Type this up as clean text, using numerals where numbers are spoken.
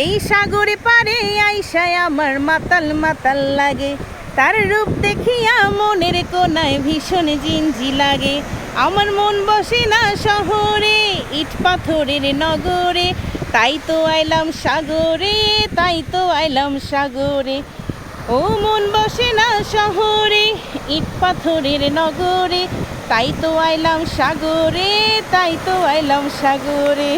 এই সাগরে পারে আইসায় আমার মাতাল মাতাল লাগে, তার রূপ দেখিয়া মনের কোনায় ভীষণ জিনজি লাগে। আমার মন বসে না শহরে, ইট পাথরের নগরে, তাই তো আইলাম সাগরে, তাই তো আইলাম সাগরে। ও মন বসে না শহরে, ইট পাথরের নগরে, তাই তো আইলাম সাগরে, তাই তো আইলাম সাগরে।